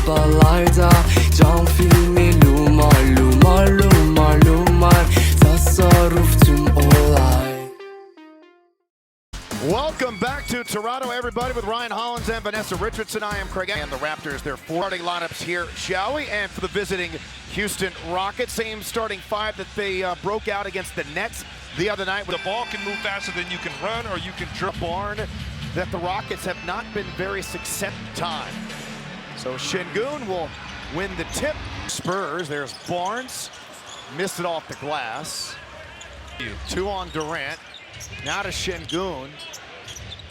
arabalarda, cam filmi lumar lumar lumar lumar, tasarruf tüm olay. Welcome back to Toronto, everybody, with Ryan Hollins and Vanessa Richardson. I am Craig and the Raptors. Their four starting lineups here, shall we? And for the visiting Houston Rockets, same starting five that they broke out against the Nets the other night. The ball can move faster than you can run or you can dribble. Barn that the Rockets have not been very successful time. So Şengün will win the tip. Spurs, there's Barnes, missed it off the glass. 2 on Durant. Now to Şengün.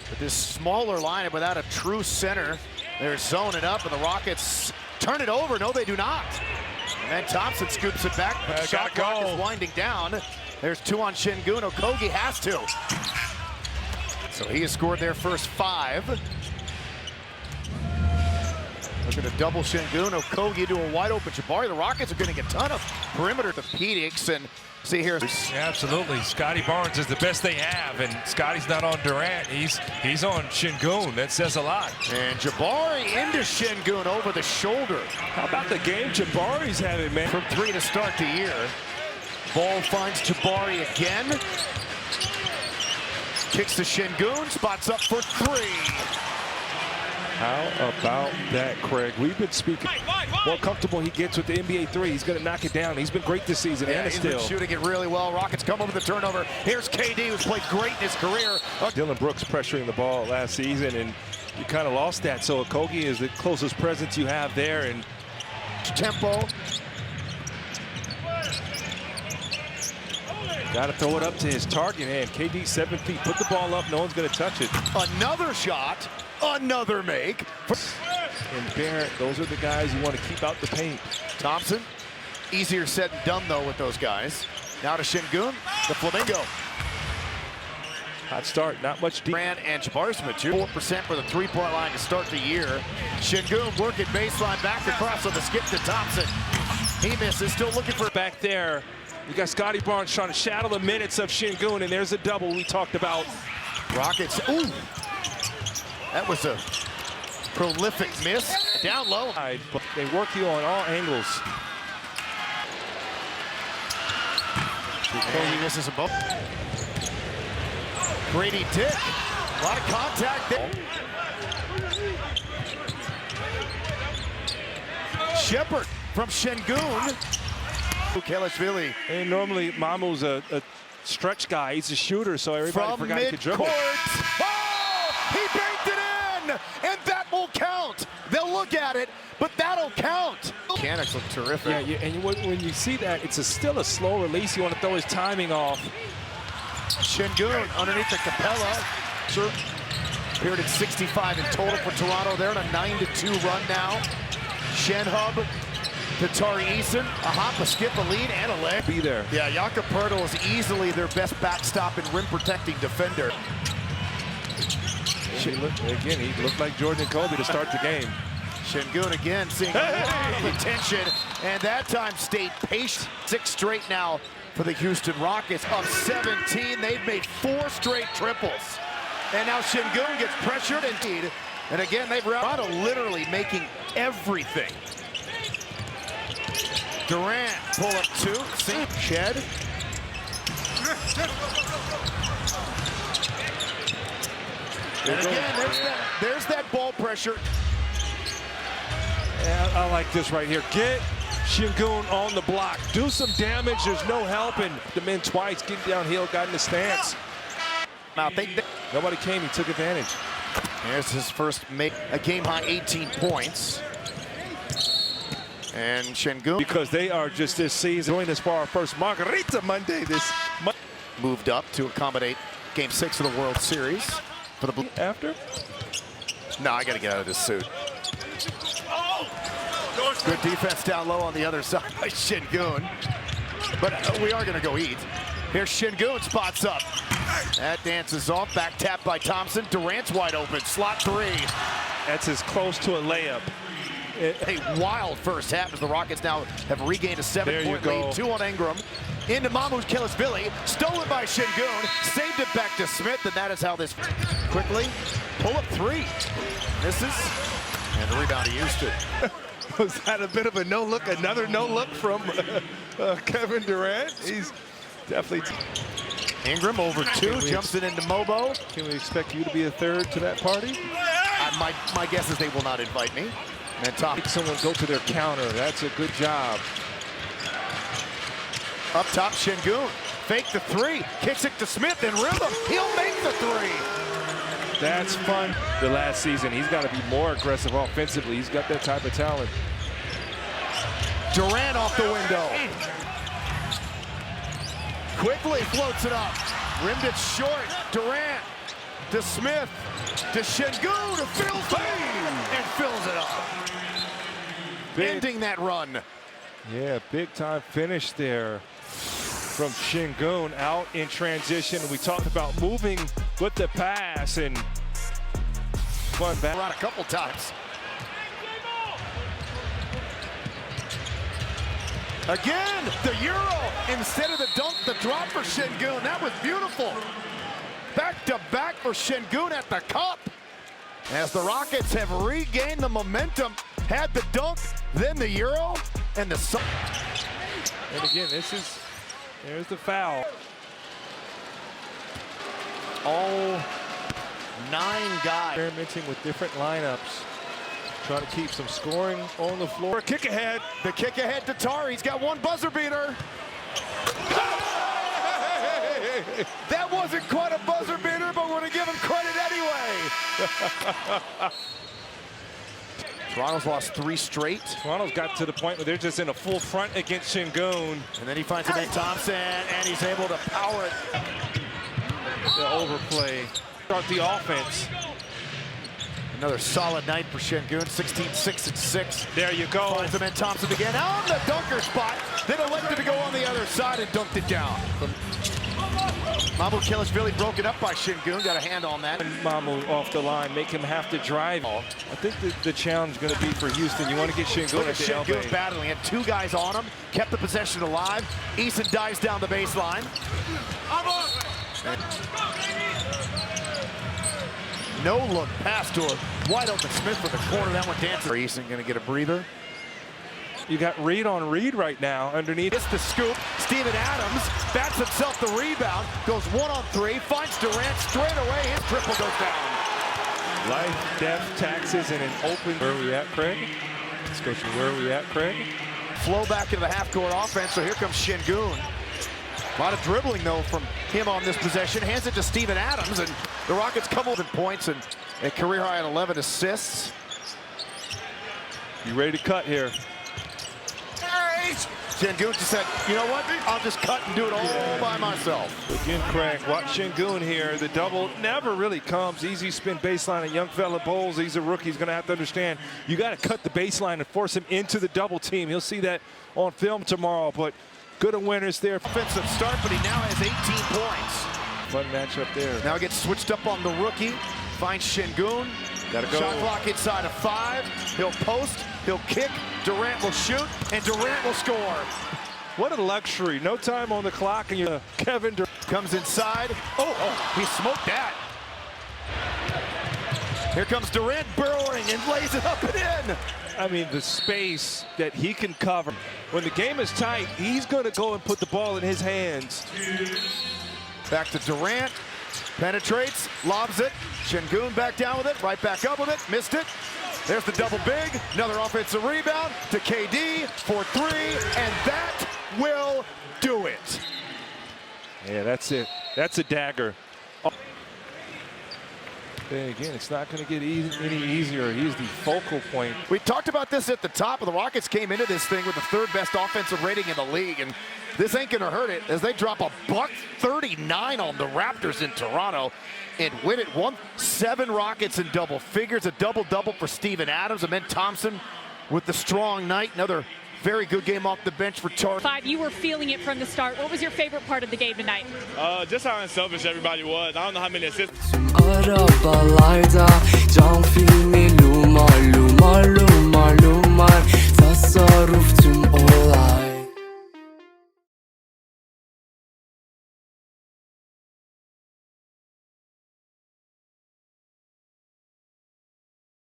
With this smaller lineup without a true center, they're zoning up, and the Rockets turn it over. No, they do not. And then Thompson scoops it back. Shot clock is winding down. There's 2 on Şengün. Okogie has to. So he has scored their first 5. Looking to double Şengün. Okogie to a wide open Jabari. The Rockets are getting a ton of perimeter orthopedics, and see here. Yeah, absolutely. Scotty Barnes is the best they have, and Scotty's not on Durant. He's on Şengün. That says a lot. And Jabari into Şengün over the shoulder. How about the game Jabari's having, man? From 3 to start the year. Ball finds Jabari again. Kicks to Şengün. Spots up for 3. How about that, Craig? We've been speaking. More comfortable he gets with the NBA 3. He's going to knock it down. He's been great this season, Yeah, and he's still been shooting it really well. Rockets come over the turnover. Here's KD, who's played great in his career. Dylan Brooks pressuring the ball last season, and you kind of lost that. So Okogie is the closest presence you have there. And tempo. got to throw it up to his target hand. KD 7 feet. Put the ball up. No one's going to touch it. Another shot. Another make. And Barrett, those are the guys you want to keep out the paint. Thompson, easier said than done though with those guys. Now to Şengün, the Flamingo. Hot start, not much deep. Durant and Jabari Smith, 4% for the three-point line to start the year. Şengün working baseline, back across on the skip to Thompson. He misses, still looking for Back there, you got Scotty Barnes trying to shadow the minutes of Şengün, and there's a double we talked about. Rockets. Ooh, that was a prolific miss. Down low. But they work you on all angles. And he misses them both. Brady Dick. A lot of contact there. Shepard from Şengün. Kelishvili. And normally Mamu's a stretch guy. He's a shooter, so everybody forgot he could dribble. Oh, he banked it in, and that will count. They'll look at it, but that'll count. Mechanics look terrific. Yeah, and when you see that, it's still a slow release. You want to throw his timing off. Şengün underneath the Capella. Sure. Appeared at 65 in total for Toronto. They're on a 9-2 run now. Shenhub to Tari Eason. A hop, a skip, a lead, and a leg. Be there. Yeah, Jakob Poeltl is easily their best backstop and rim-protecting defender. He looked like Jordan and Kobe to start the game. Şengün again seeing a lot of attention, and that time stayed patient. 6 straight now for the Houston Rockets. Of 17, they've made 4 straight triples. And now Şengün gets pressured and again they've literally making everything. Durant pull up 2. See, Shed. And again, there's that ball pressure. Yeah, I like this right here. Get Şengün on the block. Do some damage. There's no helping. The men twice, getting downhill, got in the stance. Now, nobody came. He took advantage. There's his first a game-high 18 points. And Şengün. Because they are just this season going as far our first Margarita Monday this month. Moved up to accommodate Game 6 of the World Series. For the After? No, I got to get out of this suit. Good defense down low on the other side by Şengün. But we are going to go eat. Here's Şengün, spots up. That dances off, back tap by Thompson. Durant's wide open, slot 3. That's as close to a layup. A wild first half as the Rockets now have regained a 7-point lead. 2 on Ingram. Into Mamu Kelishvili, stolen by Şengün, saved it back to Smith, and that is how this quickly pull up 3. Misses, and the rebound to Houston. Was that a bit of a no look? Another no look from Kevin Durant. He's definitely. Ingram over two, jumps it into Mobo. Can we expect you to be a third to that party? My guess is they will not invite me. And top. Make someone go to their counter. That's a good job. Up top, Şengün. Fake the three. Kicks it to Smith in rhythm. He'll make the three. That's fun. The last season, he's got to be more aggressive offensively. He's got that type of talent. Durant off the window. Quickly floats it up. Rimmed it short. Durant to Smith to Şengün to fills and fills it up. Ending that run. Yeah, big time finish there from Şengün out in transition. We talked about moving with the pass and fun back. Around a couple times. Again, the Euro instead of the dunk, the drop for Şengün. That was beautiful. Back to back for Şengün at the cup. As the Rockets have regained the momentum, had the dunk, then the Euro, and the sun. And again, there's the foul. All 9 guys. Experimenting with different lineups. Trying to keep some scoring on the floor. Kick ahead. The kick ahead to Tar. He's got one buzzer beater. That wasn't quite a buzzer beater, but we're going to give him credit anyway. Toronto's lost 3 straight. Toronto's got to the point where they're just in a full front against Şengün. And then he finds Amen Thompson, and he's able to power it. The overplay. Start the offense. Another solid night for Şengün, 16, 6, and 6. There you go. Finds Amen Thompson again on the dunker spot. Then elected to go on the other side and dunked it down. Mamu Kilishvili broken up by Şengün, got a hand on that. Mamu off the line, make him have to drive. I think the challenge is going to be for Houston. You want to get Şengün at the elbow. Şengün battling, had 2 guys on him, kept the possession alive. Eason dives down the baseline. No look pass to a wide open Smith for the corner. That one dancing. Eason going to get a breather. You got Reed on Reed right now underneath. It's the scoop. Steven Adams bats himself the rebound. Goes 1-on-3. Finds Durant straight away. His triple goes down. Life, death, taxes, and an open. Where are we at, Craig? Let's go to where are we at, Craig? Flow back into the half-court offense. So here comes Şengün. A lot of dribbling, though, from him on this possession. Hands it to Steven Adams, and the Rockets come with points and a career high at 11 assists. You ready to cut here? Şengün just said, you know what? I'll just cut and do it all by myself. Again, Craig, watch Şengün here. The double never really comes. Easy spin baseline. A young fella bowls. He's a rookie. He's going to have to understand you got to cut the baseline and force him into the double team. You'll see that on film tomorrow, but good winners there. Offensive start, but he now has 18 points. Fun matchup there. Now gets switched up on the rookie. Finds Şengün. Gotta go. Shot clock inside of 5. He'll post. He'll kick. Durant will shoot, and Durant will score. What a luxury. No time on the clock, and you Kevin Durant comes inside. Oh, he smoked that. Here comes Durant burrowing and lays it up and in. I mean, the space that he can cover. When the game is tight, he's going to go and put the ball in his hands. Back to Durant. Penetrates, lobs it. Şengün back down with it, right back up with it. Missed it. There's the double big. Another offensive rebound to KD for 3, and that will do it. Yeah, that's it. That's a dagger. And again, it's not going to get any easier. He's the focal point. We talked about this at the top. The Rockets came into this thing with the 3rd best offensive rating in the league, and this ain't going to hurt it as they drop a $139 on the Raptors in Toronto and win it 1-7 Rockets in double figures. A double-double for Steven Adams. Amen Thompson with the strong night. Another very good game off the bench for Tar. 5, you were feeling it from the start. What was your favorite part of the game tonight? Just how unselfish everybody was. I don't know how many assists. Arabalarda cam filmi